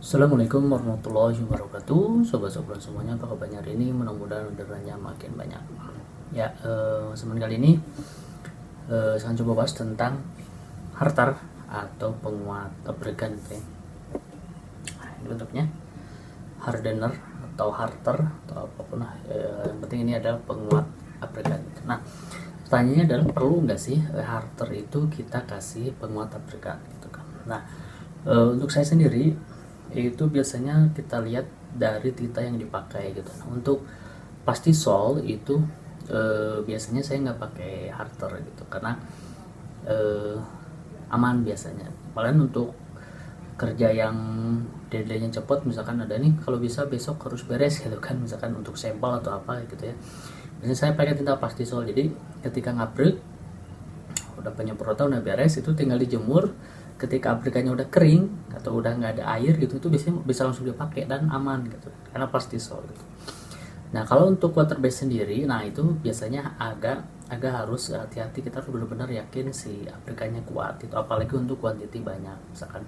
Assalamualaikum warahmatullahi wabarakatuh. Sobat-sobat semuanya, apa kabarnya hari ini? Mudah-mudahan orderannya makin banyak. Ya, semen kali ini saya coba bahas tentang harter atau penguat abrigan gitu ya. Nah, ini bentuknya hardener atau harter atau apapun lah. Yang penting ini adalah penguat abrigan gitu. Nah, pertanyaannya adalah perlu nggak sih harter itu kita kasih penguat abrigan gitu kan. Nah, untuk saya sendiri itu biasanya kita lihat dari tinta yang dipakai gitu. Nah, untuk pastisol itu biasanya saya nggak pakai harter gitu karena aman biasanya. Paling untuk kerja yang deadline-nya cepat, misalkan ada nih kalau bisa besok harus beres gitu kan, misalkan untuk sampel atau apa gitu ya. Biasanya saya pakai tinta pastisol, jadi ketika ngabrek udah penyemprotan udah beres, itu tinggal dijemur. Ketika abrikannya udah kering atau udah nggak ada air gitu, itu biasanya bisa langsung dipakai dan aman gitu karena pastisol gitu. Nah, kalau untuk water base sendiri, nah itu biasanya agak harus hati-hati, kita harus benar-benar yakin si abrikannya kuat itu, apalagi untuk kuantiti banyak. Misalkan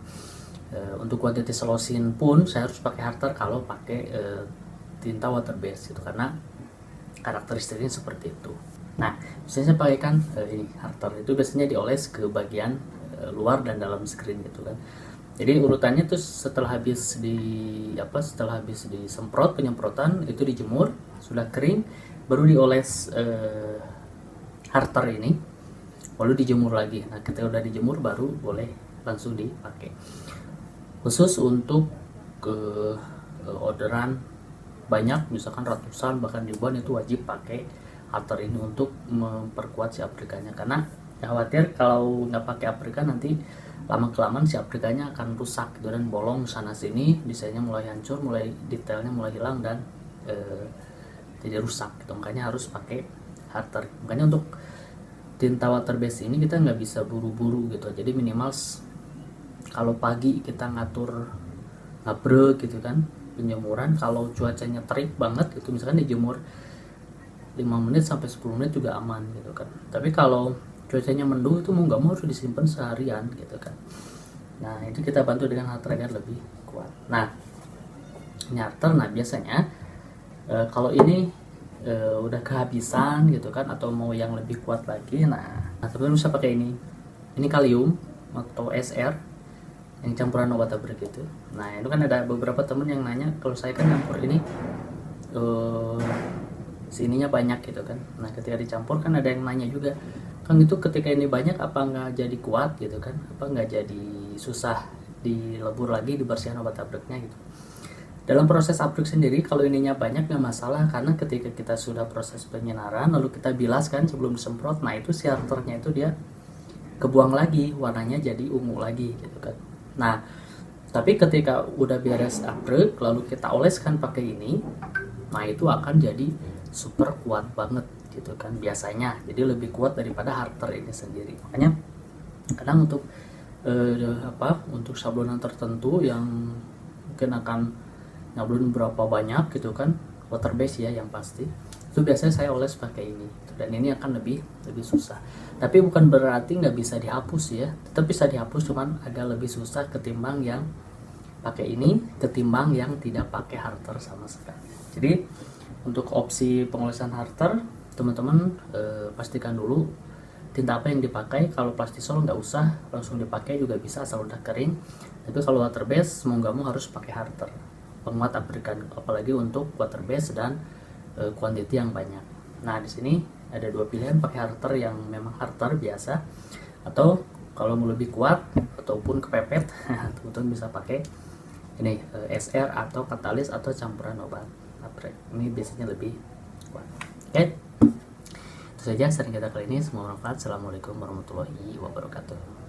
untuk kuantiti selosin pun saya harus pakai harter kalau pakai tinta water base itu, karena karakteristiknya seperti itu. Nah, biasanya saya pakaikan ini harter itu biasanya dioles ke bagian luar dan dalam screen gitu kan. Jadi urutannya tuh setelah habis disemprot penyemprotan itu dijemur, sudah kering baru dioles harter ini, lalu dijemur lagi. Nah, ketika udah dijemur baru boleh langsung dipakai. Khusus untuk orderan banyak, misalkan ratusan bahkan ribuan, itu wajib pakai harter ini untuk memperkuat si abrikannya, karena khawatir kalau nggak pakai abrikan nanti lama kelamaan si abrikannya akan rusak gitu dan bolong sana sini, desainnya mulai hancur, mulai detailnya mulai hilang dan jadi rusak gitu. Makanya harus pakai harter. Makanya untuk tinta water base ini kita nggak bisa buru-buru gitu, jadi minimal kalau pagi kita ngatur ngabrek gitu kan penjemuran, kalau cuacanya terik banget itu misalkan dijemur 5 menit sampai 10 menit juga aman gitu kan. Tapi kalau cuacanya mendung itu mau nggak mau harus disimpan seharian gitu kan. Nah, itu kita bantu dengan harter agar lebih kuat. Nah, ini harter. Nah, biasanya kalau ini udah kehabisan gitu kan, atau mau yang lebih kuat lagi, nah teman-teman bisa pakai ini kalium atau SR yang campuran obat abrik gitu. Nah, itu kan ada beberapa temen yang nanya, kalau saya kan campur ini sininya banyak gitu kan. Nah, ketika dicampur kan ada yang nanya juga, kan itu ketika ini banyak apa nggak jadi kuat gitu kan, apa nggak jadi susah dilebur lagi, dibersihkan obat abriknya gitu. Dalam proses abrik sendiri kalau ininya banyak nggak masalah, karena ketika kita sudah proses penyinaran lalu kita bilas kan sebelum disemprot, nah itu si harternya itu dia kebuang lagi, warnanya jadi ungu lagi gitu kan. Nah, tapi ketika udah beres abrik lalu kita oleskan pakai ini, nah itu akan jadi super kuat banget gitu kan biasanya, jadi lebih kuat daripada harter ini sendiri. Makanya kadang untuk untuk sablonan tertentu yang mungkin akan nyablon berapa banyak gitu kan, water base ya yang pasti, itu biasanya saya oles pakai ini dan ini akan lebih susah. Tapi bukan berarti nggak bisa dihapus ya, tetap bisa dihapus, cuman agak lebih susah ketimbang yang pakai ini, ketimbang yang tidak pakai harter sama sekali. Jadi untuk opsi pengolesan harter, teman-teman pastikan dulu tinta apa yang dipakai. Kalau pastisol nggak usah langsung dipakai juga bisa asal udah kering. Tapi kalau water base mau nggak mau harus pakai harter, penguat abrikan, apalagi untuk water base dan kuantiti yang banyak. Nah, di sini ada dua pilihan, pakai harter yang memang harter biasa, atau kalau mau lebih kuat ataupun kepepet teman-teman bisa pakai ini SR atau katalis atau campuran obat abrik. Ini biasanya lebih kuat. Oke, itu saja sharing kita kali ini, semoga bermanfaat. Assalamualaikum warahmatullahi wabarakatuh.